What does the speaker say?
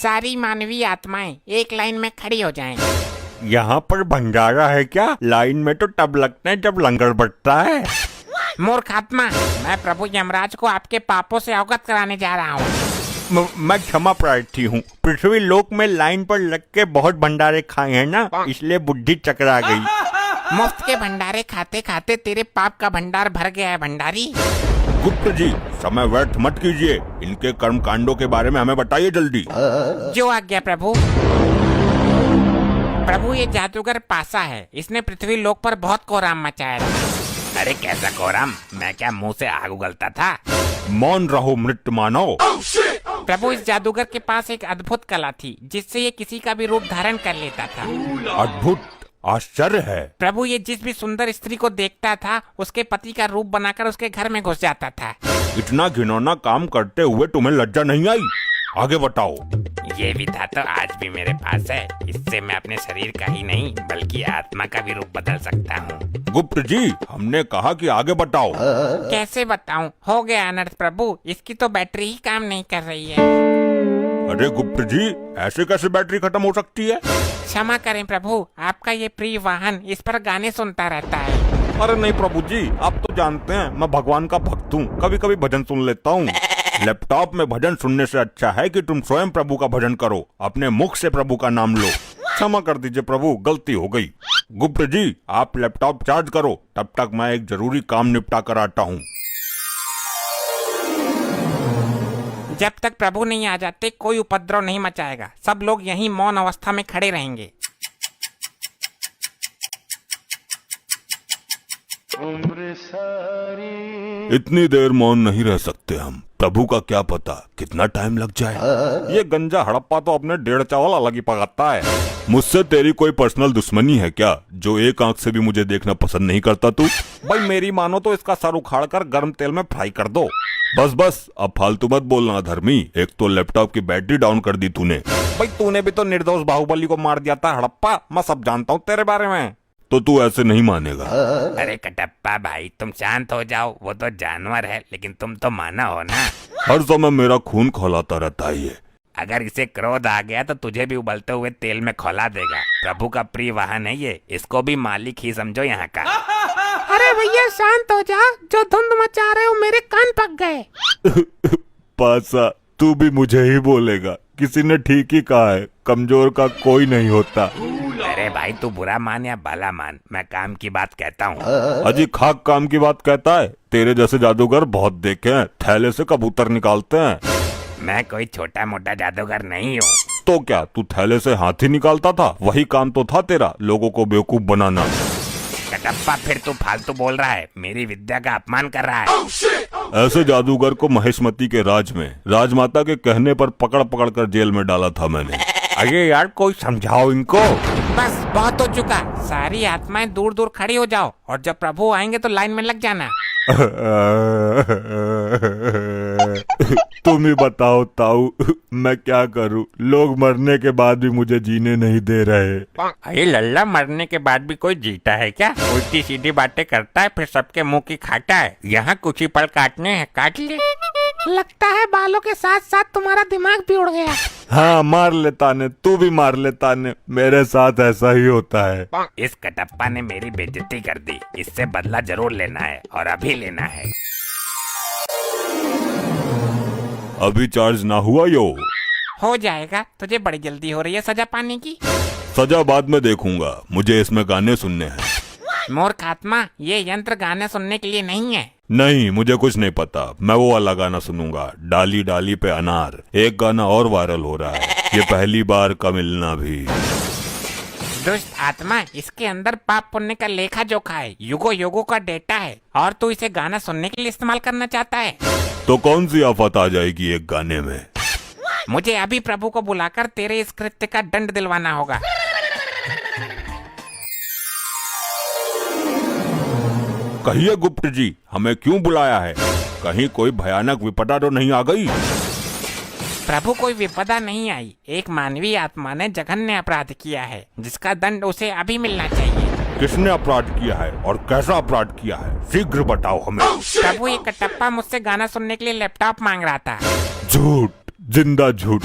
सारी मानवीय आत्माएं एक लाइन में खड़ी हो जाएं। यहाँ पर भंडारा है क्या? लाइन में तो तब लगता है जब लंगर बटता है। मूर्ख आत्मा, मैं प्रभु यमराज को आपके पापों से अवगत कराने जा रहा हूँ। मैं क्षमा प्रार्थी हूँ। पृथ्वी लोक में लाइन पर लग के बहुत भंडारे खाए हैं ना, इसलिए बुद्धि चकरा गई। मुफ्त के भंडारे खाते खाते तेरे पाप का भंडार भर गया है भंडारी। गुप्त जी, समय व्यर्थ मत कीजिए। इनके कर्म कांडों के बारे में हमें बताइए जल्दी। जो आज्ञा प्रभु। प्रभु, ये जादूगर पासा है। इसने पृथ्वी लोक पर बहुत कोहराम मचाया था। अरे कैसा कोहराम? मैं क्या मुंह से आग उगलता था? मौन रहो मृत मानव। प्रभु, इस जादूगर के पास एक अद्भुत कला थी जिससे ये किसी का भी रूप धारण कर लेता था। अद्भुत? आश्चर्य है। प्रभु, ये जिस भी सुंदर स्त्री को देखता था उसके पति का रूप बनाकर उसके घर में घुस जाता था। इतना घिनौना काम करते हुए तुम्हें लज्जा नहीं आई? आगे बताओ। ये भी था तो आज भी मेरे पास है। इससे मैं अपने शरीर का ही नहीं बल्कि आत्मा का भी रूप बदल सकता हूँ। गुप्त जी, हमने कहा कि आगे बताओ। कैसे बताऊं? हो गया अनर्थ प्रभु, इसकी तो बैटरी ही काम नहीं कर रही है। अरे गुप्त जी, ऐसे कैसे बैटरी खत्म हो सकती है? क्षमा करें प्रभु, आपका ये प्रिय वाहन इस पर गाने सुनता रहता है। अरे नहीं प्रभु जी, आप तो जानते हैं मैं भगवान का भक्त हूँ, कभी कभी भजन सुन लेता हूँ। लैपटॉप में भजन सुनने से अच्छा है कि तुम स्वयं प्रभु का भजन करो, अपने मुख से प्रभु का नाम लो। क्षमा कर दीजिए प्रभु, गलती हो गई। गुप्त जी, आप लैपटॉप चार्ज करो, तब तक मैं एक जरूरी काम निपटा कर आता हूँ। जब तक प्रभु नहीं आ जाते कोई उपद्रव नहीं मचाएगा। सब लोग यहीं मौन अवस्था में खड़े रहेंगे। इतनी देर मौन नहीं रह सकते हम। प्रभु का क्या पता कितना टाइम लग जाए। ये गंजा हड़प्पा तो अपने 1.5 चावल अलग ही पकाता है। मुझसे तेरी कोई पर्सनल दुश्मनी है क्या, जो एक आंख से भी मुझे देखना पसंद नहीं करता तू? भाई मेरी मानो तो इसका सर उखाड़ कर गर्म तेल में फ्राई कर दो। बस बस, अब फालतू मत बोलना धर्मी। एक तो लैपटॉप की बैटरी डाउन कर दी तूने। भाई तूने भी तो निर्दोष बाहुबली को मार दिया था हड़प्पा, मैं सब जानता हूँ तेरे बारे में। तो तू ऐसे नहीं मानेगा। अरे कटप्पा भाई, तुम शांत हो जाओ। वो तो जानवर है लेकिन तुम तो माना हो ना। हर समय मेरा खून खौलाता रहता है ये। अगर इसे क्रोध आ गया तो तुझे भी उबलते हुए तेल में खौला देगा। प्रभु का प्रिय वाहन है ये, इसको भी मालिक ही समझो यहाँ का। अरे भैया शांत हो जा, जो धुंध मचा रहे हो मेरे कान पक गए। पासा, तू भी मुझे ही बोलेगा। किसी ने ठीक ही कहा है, कमजोर का कोई नहीं होता। अरे भाई तू बुरा मान या भला मान, मैं काम की बात कहता हूँ। अजी खाक काम की बात कहता है? तेरे जैसे जादूगर बहुत देखे हैं, थैले से कबूतर निकालते हैं। मैं कोई छोटा मोटा जादूगर नहीं हूँ। तो क्या तू थैले से हाथी निकालता था? वही काम तो था तेरा, लोगों को बेवकूफ बनाना। कटप्पा, फिर तू फालतू बोल रहा है, मेरी विद्या का अपमान कर रहा है। ऐसे जादूगर को महेशमती के राज में राजमाता के कहने पर पकड़ पकड़ कर जेल में डाला था मैंने। अरे यार कोई समझाओ इनको। बस बहुत हो चुका, सारी आत्माएं दूर दूर खड़ी हो जाओ और जब प्रभु आएंगे तो लाइन में लग जाना। तुम ही बताओ ताऊ, मैं क्या करूं? लोग मरने के बाद भी मुझे जीने नहीं दे रहे। अरे लल्ला, मरने के बाद भी कोई जीता है क्या? उल्टी सीधी बातें करता है फिर सबके मुंह की खाता है। यहाँ कुछ ही पल काटने हैं, काट ले। लगता है बालों के साथ साथ तुम्हारा दिमाग भी उड़ गया। हाँ मार लेता ने, तू भी मार लेता ने, मेरे साथ ऐसा ही होता है। इस कटप्पा ने मेरी बेइज्जती कर दी, इससे बदला जरूर लेना है और अभी लेना है। अभी चार्ज ना हुआ यो? हो जाएगा, तुझे बड़ी जल्दी हो रही है सजा पाने की। सजा बाद में देखूंगा, मुझे इसमें गाने सुनने हैं। मूर्ख आत्मा, ये यंत्र गाने सुनने के लिए नहीं है। नहीं, मुझे कुछ नहीं पता। मैं वो वाला गाना सुनूंगा, डाली डाली पे अनार। एक गाना और वायरल हो रहा है, ये पहली बार का मिलना भी। दुष्ट आत्मा, इसके अंदर पाप पुण्य का लेखा जोखा है, युगो युगो का डेटा है और तू इसे गाना सुनने के लिए इस्तेमाल करना चाहता है। तो कौन सी आफत आ जाएगी एक गाने में? मुझे अभी प्रभु को बुलाकर तेरे इस कृत्य का दंड दिलवाना होगा। कहिए गुप्त जी, हमें क्यों बुलाया है? कहीं कोई भयानक विपदा तो नहीं आ गई? प्रभु, कोई विपदा नहीं आई। एक मानवीय आत्मा ने जघन्य अपराध किया है जिसका दंड उसे अभी मिलना चाहिए। किसने अपराध किया है और कैसा अपराध किया है? शीघ्र बताओ हमें। प्रभु, ये कटप्पा मुझसे गाना सुनने के लिए लैपटॉप मांग रहा था। झूठ, जिंदा झूठ।